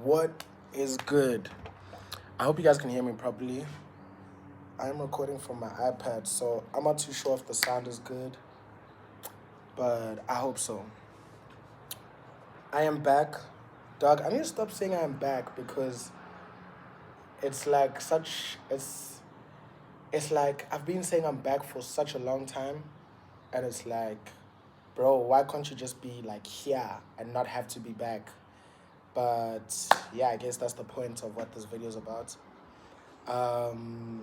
What is good? I hope you guys can hear me properly. I'm recording from my iPad, so I'm not too sure if the sound is good, but I hope so. I am back. Dog, I need to stop saying I am back because it's like it's like I've been saying I'm back for such a long time, and it's like, bro, why can't you just be like here and not have to be back? But yeah, I guess that's the point of what this video is about. Um,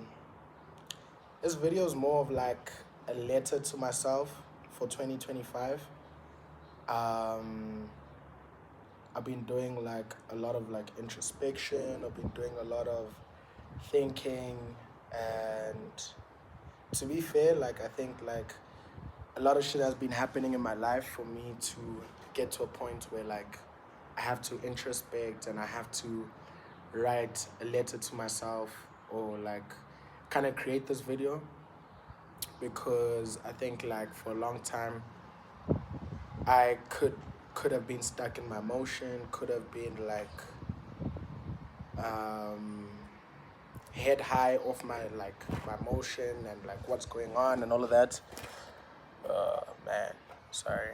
this video is more of like a letter to myself for 2025. Um, I've been doing like a lot of like introspection. I've been doing a lot of thinking, and to be fair, like I think like a lot of shit has been happening in my life for me to get to a point where like I have to introspect and I have to write a letter to myself or like kind of create this video because I think like for a long time I could have been stuck in my emotion, could have been like um head high off my emotion and like what's going on and all of that. Man, sorry.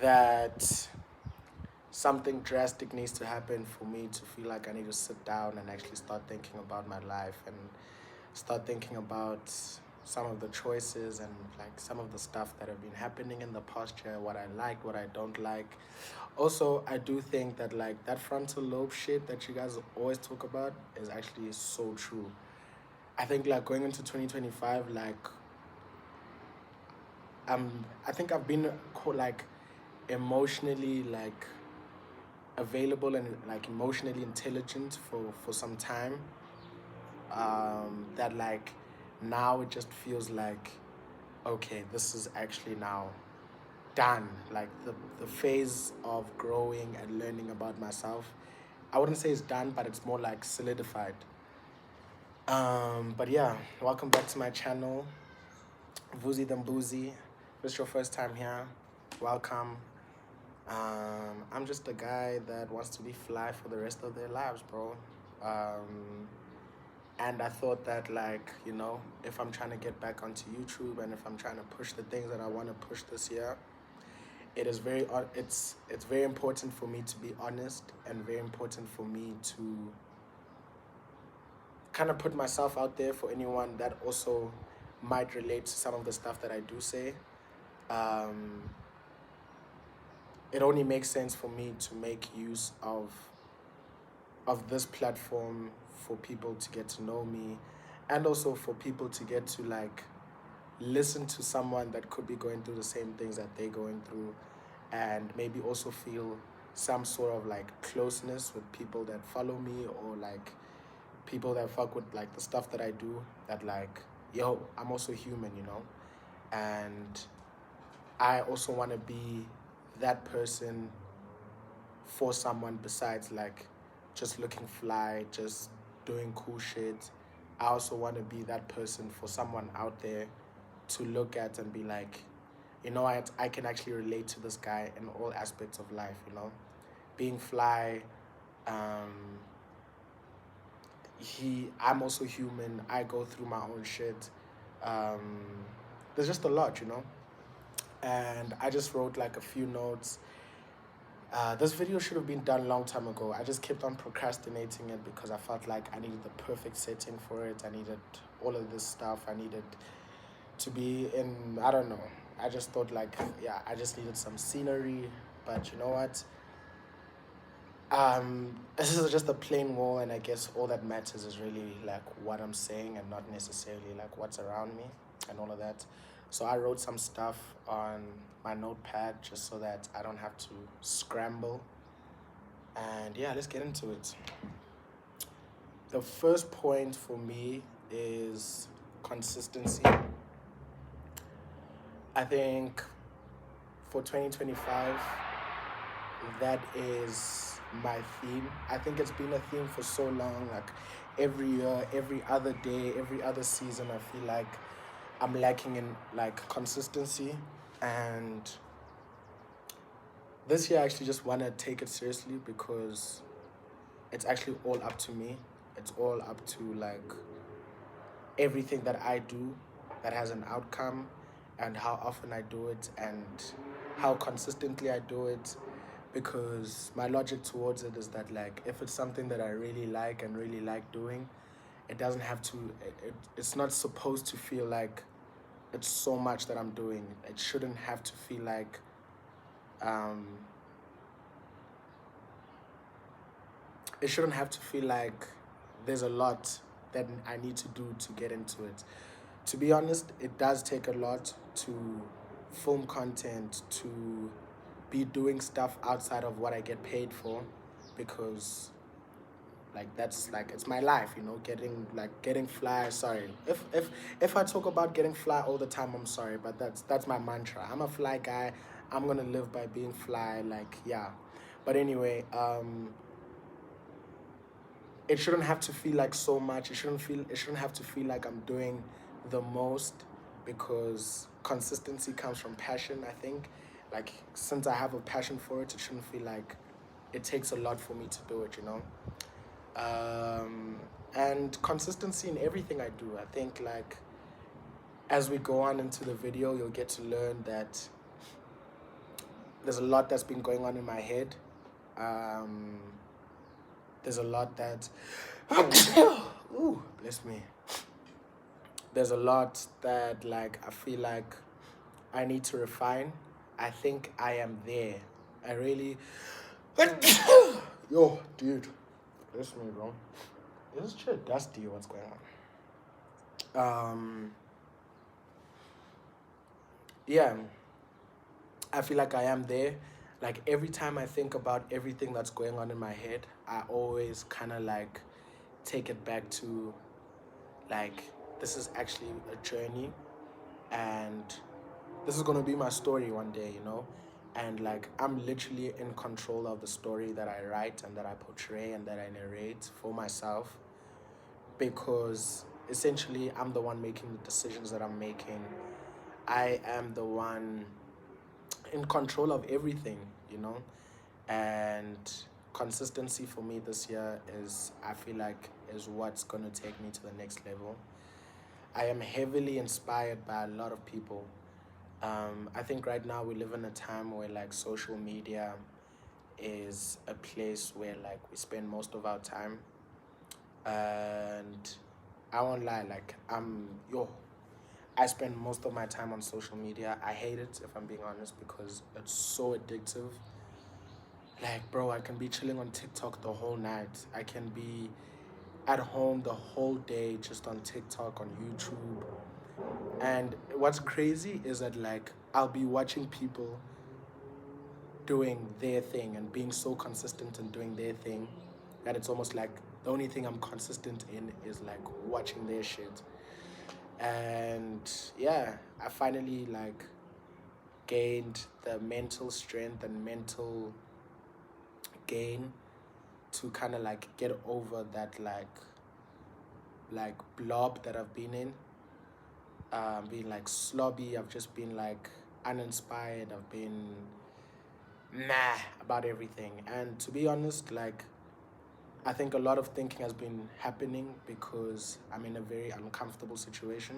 That something drastic needs to happen for me to feel like I need to sit down and actually start thinking about my life and start thinking about some of the choices and like some of the stuff that have been happening in the past year, what I like, what I don't like. Also, I do think that like that frontal lobe shit that you guys always talk about is actually so true. I think like going into 2025, like I think I've been like emotionally like available and like emotionally intelligent for some time. That like now it just feels like okay, this is actually now done. Like the phase of growing and learning about myself, I wouldn't say it's done, but it's more like solidified. But yeah, welcome back to my channel, Vuzi Boozy. If it's your first time here, welcome. I'm just a guy that wants to be fly for the rest of their lives, bro. Um, and I thought that like, you know, if I'm trying to get back onto YouTube and if I'm trying to push the things that I want to push this year, it is it's very important for me to be honest and very important for me to kind of put myself out there for anyone that also might relate to some of the stuff that I do say. Um, it only makes sense for me to make use of this platform for people to get to know me and also for people to get to like listen to someone that could be going through the same things that they're going through and maybe also feel some sort of like closeness with people that follow me or like people that fuck with like the stuff that I do, that like, yo, I'm also human, you know? And I also want to be that person for someone besides like just looking fly, just doing cool shit. I also want to be that person for someone out there to look at and be like, you know, I can actually relate to this guy in all aspects of life, you know? Being fly, um, I'm also human. I go through my own shit. Um, there's just a lot, you know? And I just wrote like a few notes. This video should have been done a long time ago. I just kept on procrastinating it because I felt like I needed the perfect setting for it. I needed all of this stuff. I needed to be in, I don't know. I just thought like, yeah, I just needed some scenery. But you know what? This is just a plain wall, and I guess all that matters is really like what I'm saying and not necessarily like what's around me and all of that. So I wrote some stuff on my notepad just so that I don't have to scramble. And yeah, let's get into it. The first point for me is consistency. I think for 2025, that is my theme. I think it's been a theme for so long. Like every year, every other day, every other season, I feel like I'm lacking in like consistency. And this year I actually just want to take it seriously because it's actually all up to me. It's all up to like everything that I do that has an outcome, and how often I do it, and how consistently I do it. Because my logic towards it is that like if it's something that I really like and really like doing, it doesn't have to. It's not supposed to feel like it's so much that I'm doing. It shouldn't have to feel like um, it shouldn't have to feel like there's a lot that I need to do to get into it. To be honest, it does take a lot to film content, to be doing stuff outside of what I get paid for, because like that's like it's my life, you know, getting fly. Sorry if I talk about getting fly all the time, I'm sorry, but that's my mantra. I'm a fly guy. I'm gonna live by being fly, like, yeah. But anyway, it shouldn't have to feel like so much. It shouldn't have to feel like I'm doing the most, because consistency comes from passion, I think. Like, since I have a passion for it, it shouldn't feel like it takes a lot for me to do it, you know. And consistency in everything I do. I think like as we go on into the video, you'll get to learn that there's a lot that's been going on in my head. Um, there's a lot that ooh, bless me. There's a lot that like I feel like I need to refine. I think I am there. I really yo, dude. Bless me, bro. Is this shit dusty or what's going on? Yeah, I feel like I am there. Like every time I think about everything that's going on in my head, I always kind of like take it back to like this is actually a journey, and this is going to be my story one day, you know? And like I'm literally in control of the story that I write and that I portray and that I narrate for myself, because essentially I'm the one making the decisions that I'm making. I am the one in control of everything, you know? And consistency for me this year is, I feel like, is what's going to take me to the next level. I am heavily inspired by a lot of people. I think right now we live in a time where like social media is a place where like we spend most of our time. And I won't lie, like I spend most of my time on social media. I hate it, if I'm being honest, because it's so addictive. Like, bro, I can be chilling on TikTok the whole night. I can be at home the whole day just on TikTok, on YouTube. And what's crazy is that, like, I'll be watching people doing their thing and being so consistent in doing their thing that it's almost like the only thing I'm consistent in is, like, watching their shit. And, yeah, I finally, like, gained the mental strength and mental gain to kind of like get over that like blob that I've been in, being like slobby. I've just been like uninspired. I've been nah about everything. And to be honest, like I think a lot of thinking has been happening because I'm in a very uncomfortable situation.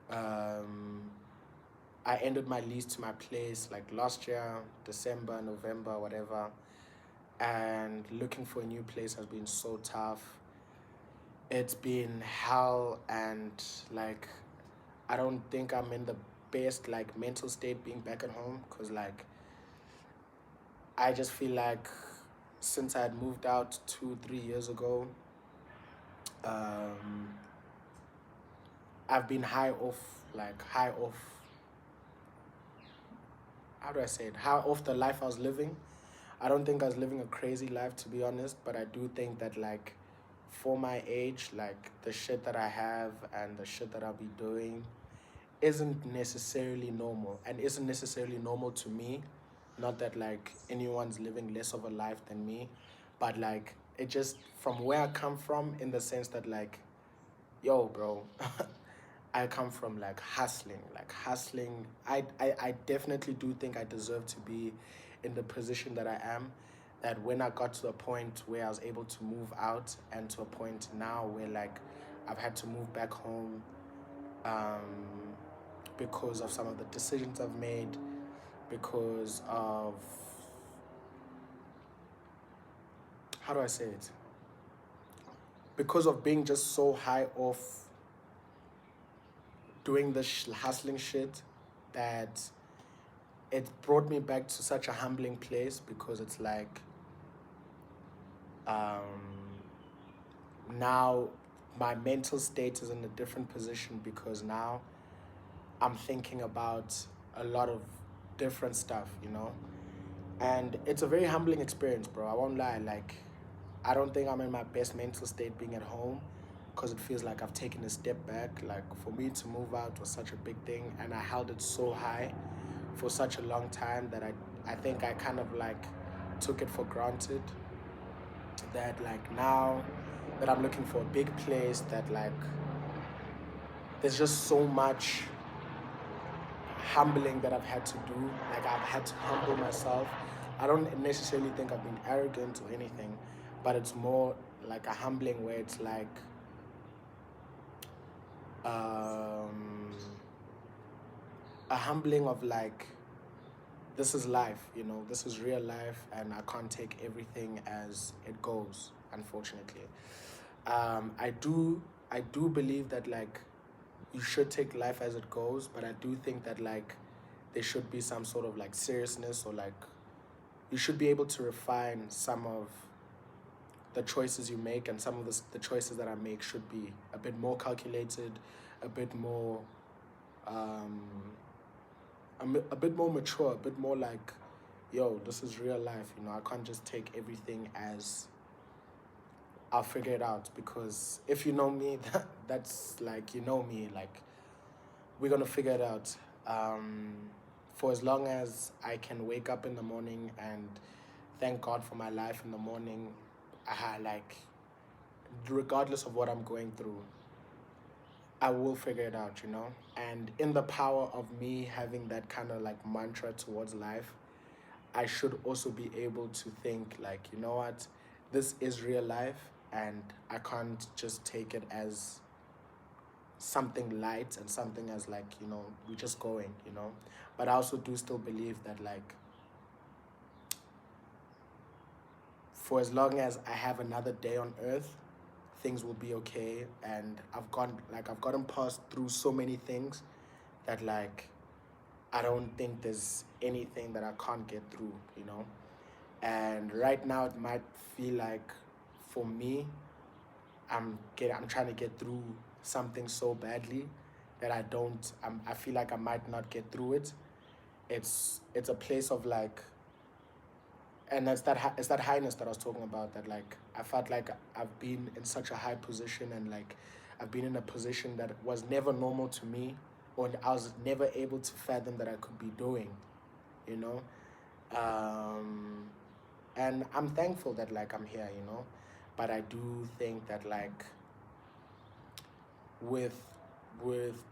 um I ended my lease to my place like last year, December, November, whatever, and looking for a new place has been so tough. It's been hell, and like I don't think I'm in the best like mental state being back at home, because like I just feel like since I had moved out 2-3 years ago, um I've been high off, how do I say it, high off the life I was living. I don't think I was living a crazy life, to be honest, but I do think that like for my age, like the shit that I have and the shit that I'll be doing isn't necessarily normal, and isn't necessarily normal to me. Not that like anyone's living less of a life than me, but like it just from where I come from, in the sense that like, yo, bro, I come from like hustling. I definitely do think I deserve to be in the position that I am, that when I got to a point where I was able to move out, and to a point now where like I've had to move back home because of some of the decisions I've made, because of, how do I say it? Because of being just so high off doing this hustling shit, that it brought me back to such a humbling place, because it's like now my mental state is in a different position, because now I'm thinking about a lot of different stuff, you know? And it's a very humbling experience, bro. I won't lie. Like, I don't think I'm in my best mental state being at home, because it feels like I've taken a step back. Like, for me to move out was such a big thing, and I held it so high for such a long time that I think I kind of like took it for granted, that like now that I'm looking for a big place, that like there's just so much humbling that I've had to do. Like, I've had to humble myself. I don't necessarily think I've been arrogant or anything, but it's more like a humbling where it's like a humbling of like, this is life, you know, this is real life, and I can't take everything as it goes, unfortunately. I do believe that like you should take life as it goes, but I do think that like there should be some sort of like seriousness, or like you should be able to refine some of the choices you make, and some of the choices that I make should be a bit more calculated, a bit more a bit more mature, a bit more like, yo, this is real life, you know. I can't just take everything as I'll figure it out, because if you know me, that's like, you know me, like, we're gonna figure it out. For as long as I can wake up in the morning and thank God for my life in the morning, like, regardless of what I'm going through, I will figure it out, you know? And in the power of me having that kind of like mantra towards life, I should also be able to think like, you know what, this is real life, and I can't just take it as something light and something as like, you know, we're just going, you know? But I also do still believe that like, for as long as I have another day on earth, things will be okay. And I've gotten past through so many things that like, I don't think there's anything that I can't get through, you know? And right now it might feel like, for me, I'm trying to get through something so badly that I feel like I might not get through it. It's a place of like, and it's that highness that I was talking about, that like I felt like I've been in such a high position, and like I've been in a position that was never normal to me, or I was never able to fathom that I could be doing, you know? And I'm thankful that like I'm here, you know? But I do think that like with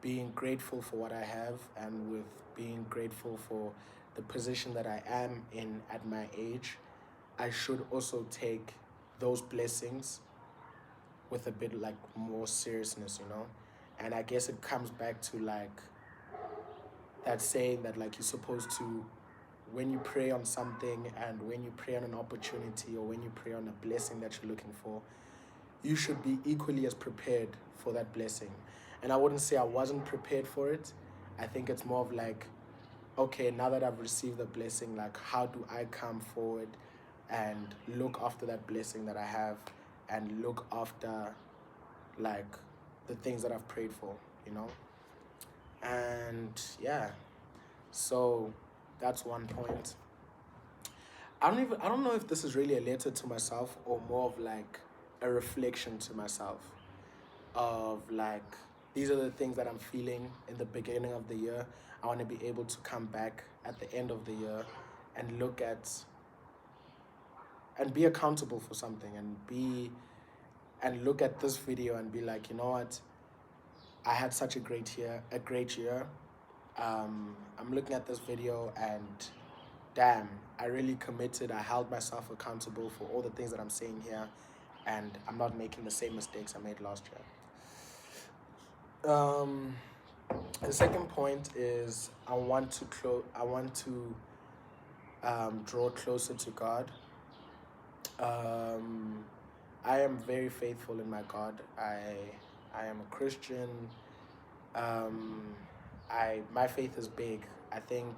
being grateful for what I have, and with being grateful for the position that I am in at my age, I should also take those blessings with a bit like more seriousness, you know? And I guess it comes back to like that saying that like you're supposed to, when you pray on something, and when you pray on an opportunity, or when you pray on a blessing that you're looking for, you should be equally as prepared for that blessing. And I wouldn't say I wasn't prepared for it. I think it's more of like, okay, now that I've received the blessing, like, how do I come forward and look after that blessing that I have, and look after like the things that I've prayed for, you know? And yeah, so that's one point. I don't know if this is really a letter to myself, or more of like a reflection to myself, of like, these are the things that I'm feeling in the beginning of the year. I want to be able to come back at the end of the year and look at and be accountable for something, and look at this video and be like, you know what, I had such a great year. I'm looking at this video, and damn, I really committed. I held myself accountable for all the things that I'm saying here, and I'm not making the same mistakes I made last year. The second point is I want to draw closer to God. I am very faithful in my God. I am a Christian. Um, my faith is big. I think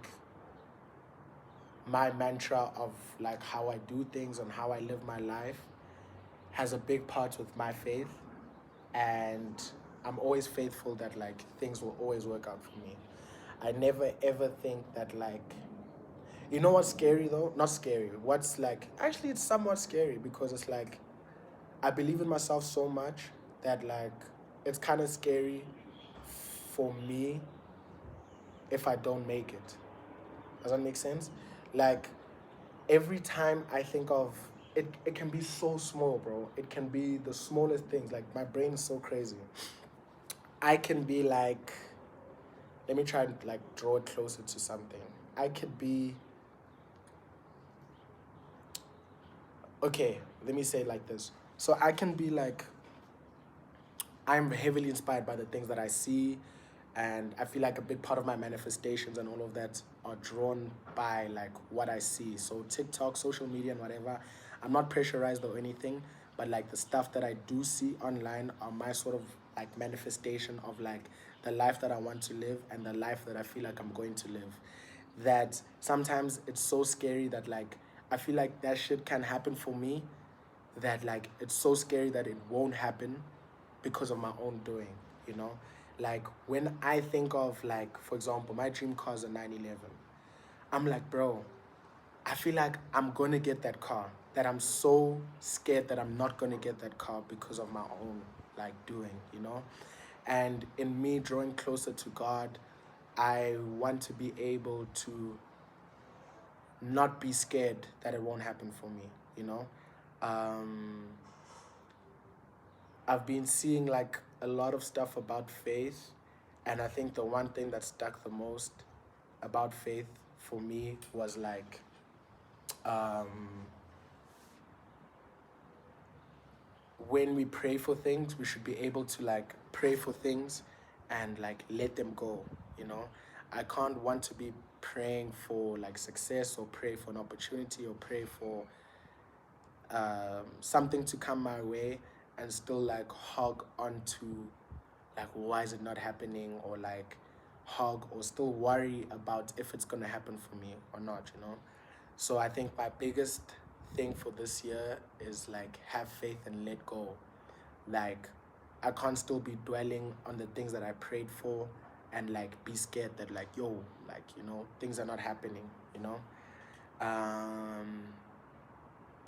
my mantra of like how I do things and how I live my life has a big part with my faith, and I'm always faithful that like things will always work out for me. I never ever think that like, you know what's scary though? Not scary. What's like, actually it's somewhat scary because it's like I believe in myself so much that like it's kind of scary for me if I don't make it. Does that make sense? Like every time I think of it, it can be so small, bro. It can be the smallest things. Like my brain is so crazy. I can be like, let me try and like draw it closer to something. I could be, okay, let me say it like this. So I can be like, I'm heavily inspired by the things that I see, and I feel like a big part of my manifestations and all of that are drawn by like what I see. So TikTok, social media, and whatever. I'm not pressurized or anything, but like the stuff that I do see online are my sort of like manifestation of like the life that I want to live and the life that I feel like I'm going to live. That sometimes it's so scary that like I feel like that shit can happen for me, that like it's so scary that it won't happen because of my own doing, you know? Like when I think of like, for example, my dream car is a 911. I'm like, bro, I feel like I'm gonna get that car. That I'm so scared that I'm not gonna get that car because of my own like doing, you know? And in me drawing closer to God, I want to be able to not be scared that it won't happen for me, you know? Um, I've been seeing like a lot of stuff about faith, and I think the one thing that stuck the most about faith for me was like um, when we pray for things, we should be able to like pray for things and like let them go, you know? I can't want to be praying for like success or pray for an opportunity or pray for something to come my way and still like hog onto like why is it not happening, or like hog or still worry about if it's gonna happen for me or not, you know? So I think my biggest thing for this year is like have faith and let go. Like I can't still be dwelling on the things that I prayed for and like be scared that like yo, like, you know, things are not happening, you know? Um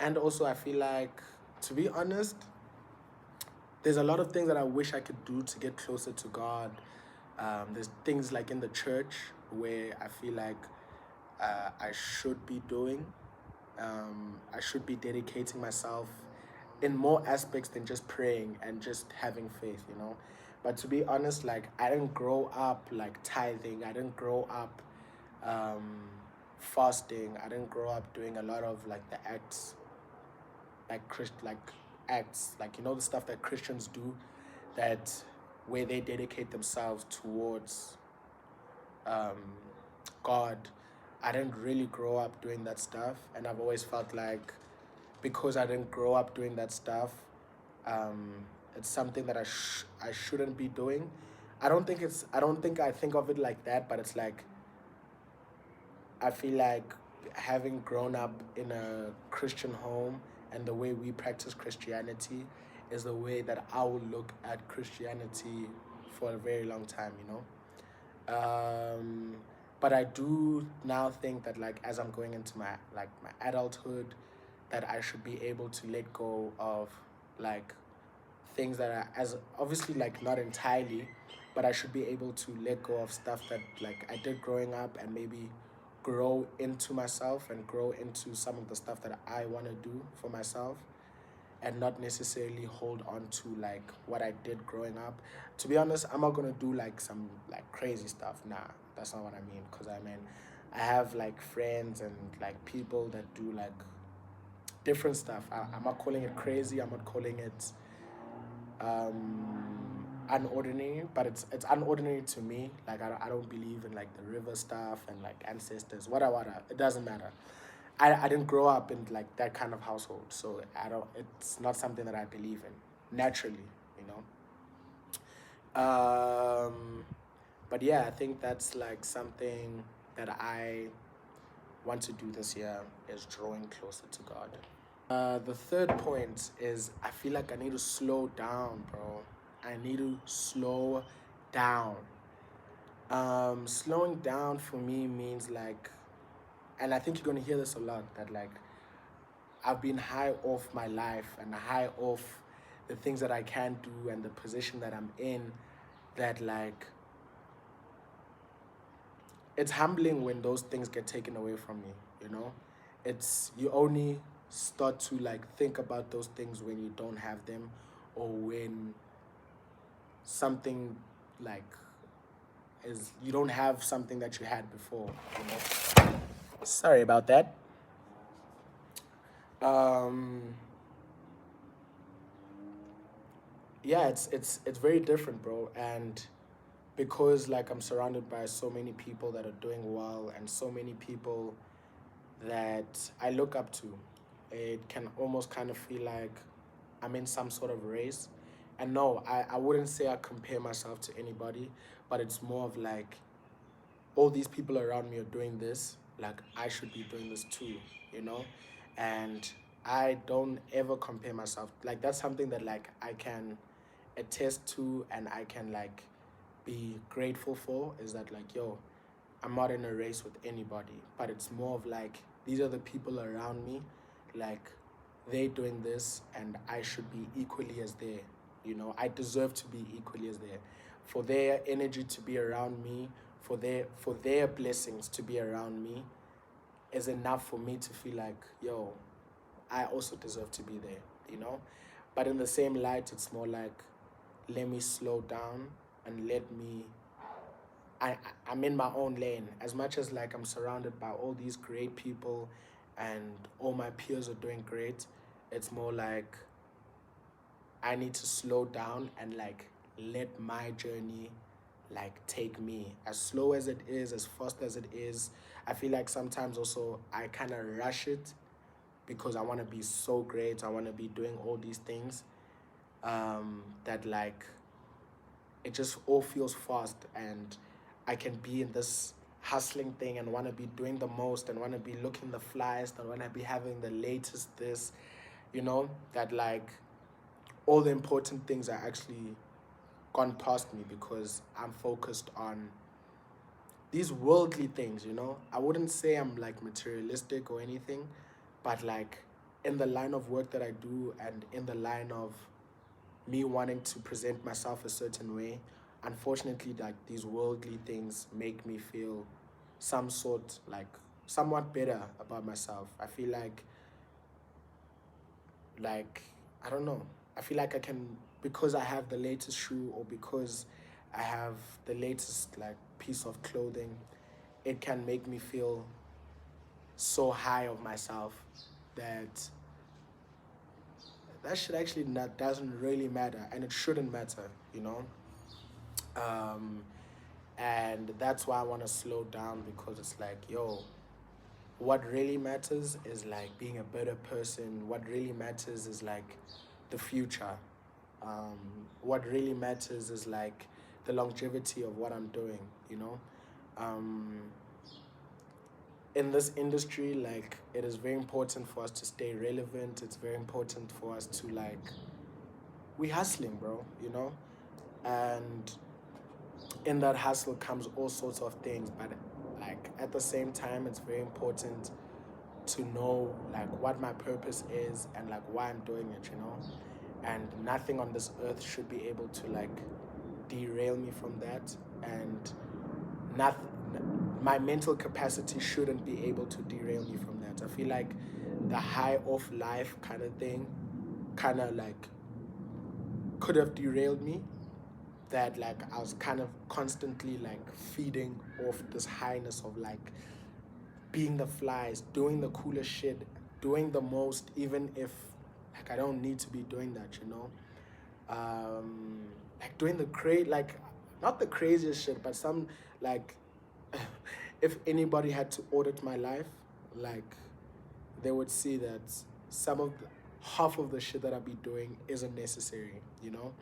and also I feel like, to be honest, there's a lot of things that I wish I could do to get closer to God. There's things like in the church where I feel like I should be doing. I should be dedicating myself in more aspects than just praying and just having faith, you know. But to be honest, like I didn't grow up like tithing. I didn't grow up fasting. I didn't grow up doing a lot of like the acts, like acts, like, you know, the stuff that Christians do, that where they dedicate themselves towards um, God. I didn't really grow up doing that stuff, and I've always felt like because I didn't grow up doing that stuff, um, it's something that I shouldn't be doing. I don't think I think of it like that, but it's like I feel like having grown up in a Christian home and the way we practice Christianity is the way that I will look at Christianity for a very long time, you know? But I do now think that like as I'm going into my like my adulthood, that I should be able to let go of like things that are, as obviously like not entirely, but I should be able to let go of stuff that like I did growing up and maybe grow into myself and grow into some of the stuff that I want to do for myself, and not necessarily hold on to like what I did growing up. To be honest, I'm not gonna do like some like crazy stuff. Nah, that's not what I mean. Cause I mean, I have like friends and like people that do like different stuff. I'm not calling it crazy. I'm not calling it unordinary, but it's unordinary to me. Like I don't believe in like the river stuff and like ancestors. Whatever. It doesn't matter. I didn't grow up in like that kind of household, so I don't. It's not something that I believe in naturally. You know. But yeah, I think that's like something that I want to do this year is drawing closer to God. The third point is I feel like I need to slow down, bro. I need to slow down. Slowing down for me means like, and I think you're gonna hear this a lot, that like I've been high off my life and high off the things that I can do and the position that I'm in, that like it's humbling when those things get taken away from me, you know? It's you only start to like think about those things when you don't have them, or when something like is you don't have something that you had before, you know? Sorry about that. Um yeah, it's very different, bro. And because like I'm surrounded by so many people that are doing well and so many people that I look up to, it can almost kind of feel like I'm in some sort of race. And no, I wouldn't say I compare myself to anybody, but it's more of like all these people around me are doing this, like I should be doing this too, you know? And I don't ever compare myself. Like that's something that like I can attest to and I can like be grateful for, is that like, yo, I'm not in a race with anybody, but it's more of like these are the people around me, like they doing this and I should be equally as there. You know, I deserve to be equally as there. For their energy to be around me, for their blessings to be around me is enough for me to feel like, yo, I also deserve to be there, you know? But in the same light, it's more like, let me slow down and let me I'm in my own lane. As much as like I'm surrounded by all these great people and all my peers are doing great, it's more like I need to slow down and like let my journey like take me as slow as it is, as fast as it is. I feel like sometimes also I kind of rush it because I want to be so great. I want to be doing all these things that like it just all feels fast, and I can be in this hustling thing and want to be doing the most and want to be looking the flyest and want to be having the latest this, you know, that like all the important things are actually gone past me because I'm focused on these worldly things, you know. I wouldn't say I'm like materialistic or anything, but like in the line of work that I do and in the line of me wanting to present myself a certain way, unfortunately, like these worldly things make me feel some sort like somewhat better about myself. I feel like I don't know. I feel like I can, because I have the latest shoe or because I have the latest like piece of clothing, it can make me feel so high of myself that that shit actually not doesn't really matter, and it shouldn't matter, you know. Um, and that's why I want to slow down, because it's like, yo, what really matters is like being a better person. What really matters is like the future. What really matters is like the longevity of what I'm doing, you know. Um, in this industry, like it is very important for us to stay relevant. It's very important for us to like we hustling, bro, you know. And in that hustle comes all sorts of things, but like at the same time it's very important to know like what my purpose is and like why I'm doing it, you know. And nothing on this earth should be able to like derail me from that, and not my mental capacity shouldn't be able to derail me from that. I feel like the high of life kind of thing kind of like could have derailed me, that like I was kind of constantly like feeding off this highness of like being the flies, doing the coolest shit, doing the most, even if like I don't need to be doing that, you know. Like doing the like not the craziest shit, but some like if anybody had to audit my life, like they would see that some of half of the shit that I be doing isn't necessary, you know.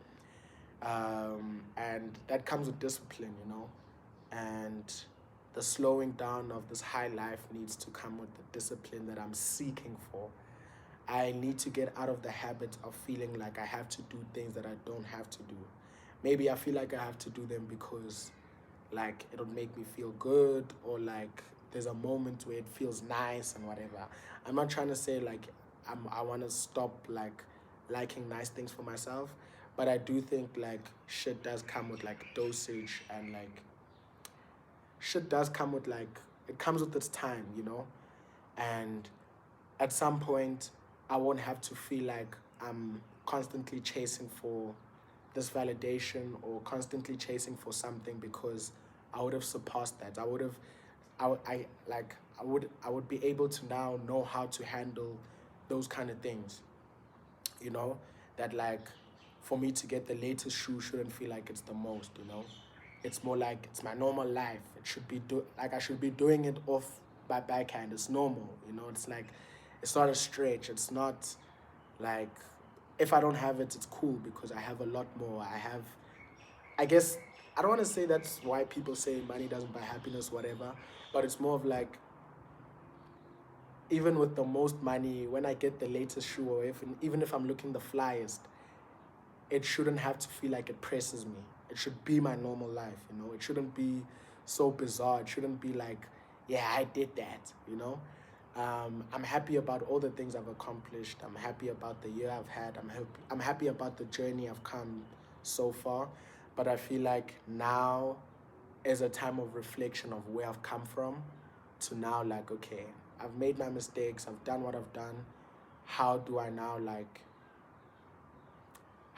And that comes with discipline, you know, and the slowing down of this high life needs to come with the discipline that I'm seeking for. I need to get out of the habit of feeling like I have to do things that I don't have to do. Maybe I feel like I have to do them because like it'll make me feel good, or like there's a moment where it feels nice and whatever. I'm not trying to say like I want to stop like liking nice things for myself, but I do think like shit does come with like dosage, and like shit does come with like it comes with its time, you know. And at some point I won't have to feel like I'm constantly chasing for this validation or constantly chasing for something, because I would have surpassed that. I would be able to now know how to handle those kind of things, you know, that like for me to get the latest shoe shouldn't feel like it's the most, you know. It's more like it's my normal life. It should be like I should be doing it off by backhand. It's normal, you know. It's like it's not a stretch. It's not like if I don't have it, it's cool because I have a lot more. I guess I don't want to say that's why people say money doesn't buy happiness, whatever. But it's more of like even with the most money, when I get the latest shoe, or even if I'm looking the flyest, it shouldn't have to feel like it presses me. It should be my normal life, you know. It shouldn't be so bizarre. It shouldn't be like, yeah, I did that, you know. I'm happy about all the things I've accomplished. I'm happy about the year I've had. I'm happy about the journey I've come so far. But I feel like now is a time of reflection of where I've come from to now, like, okay, I've made my mistakes. I've done what I've done. How do I now like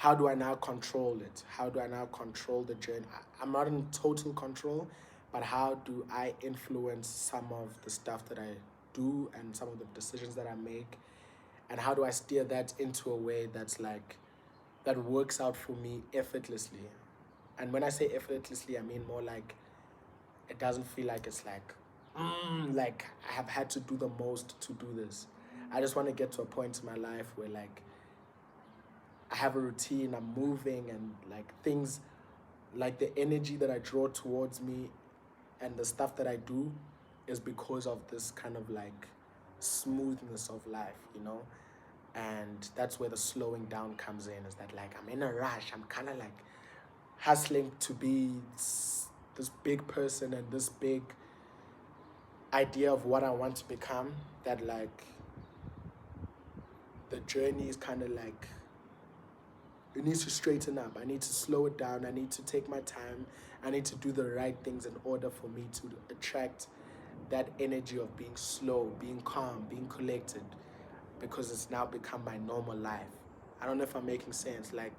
how do I now control it? How do I now control the journey? I'm not in total control, but how do I influence some of the stuff that I do and some of the decisions that I make? And how do I steer that into a way that's like, that works out for me effortlessly? And when I say effortlessly, I mean more like it doesn't feel like it's like I have had to do the most to do this. I just want to get to a point in my life where like I have a routine, I'm moving, and like things, like the energy that I draw towards me and the stuff that I do is because of this kind of like smoothness of life, you know? And that's where the slowing down comes in, is that like I'm in a rush, I'm kind of like hustling to be this big person and this big idea of what I want to become, that like the journey is kind of like it needs to straighten up. I need to slow it down. I need to take my time. I need to do the right things in order for me to attract that energy of being slow, being calm, being collected, because it's now become my normal life. I don't know if I'm making sense. Like,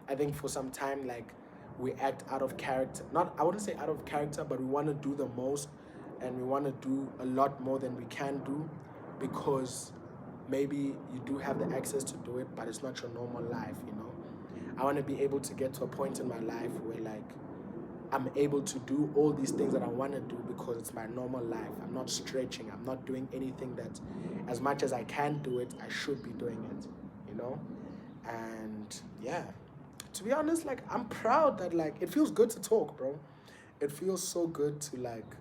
I think for some time, like, we act out of character. Not, I wouldn't say out of character, but we want to do the most and we want to do a lot more than we can do because maybe you do have the access to do it, but it's not your normal life, you know? I want to be able to get to a point in my life where like I'm able to do all these things that I want to do because it's my normal life. I'm not stretching. I'm not doing anything that, as much as I can do it, I should be doing it, you know? And yeah, to be honest, like I'm proud that like it feels good to talk, bro. It feels so good to like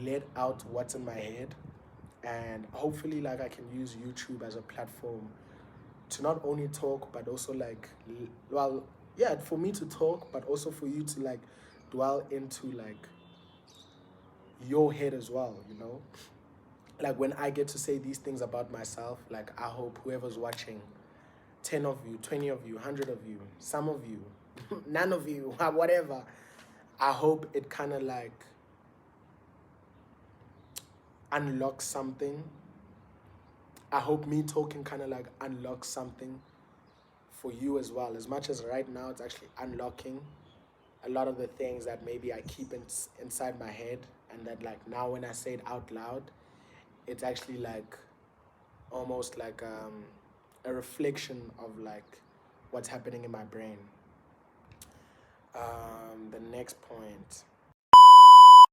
let out what's in my head, and hopefully like I can use YouTube as a platform to not only talk but also like well, yeah, for me to talk but also for you to like dwell into like your head as well, you know. Like when I get to say these things about myself, like I hope whoever's watching, 10 of you, 20 of you, 100 of you, some of you, none of you, whatever, I hope it kind of like unlocks something. I hope me talking kind of like unlocks something for you as well. As much as right now it's actually unlocking a lot of the things that maybe I keep inside my head, and that like now when I say it out loud, it's actually like almost like a reflection of like what's happening in my brain. The next point.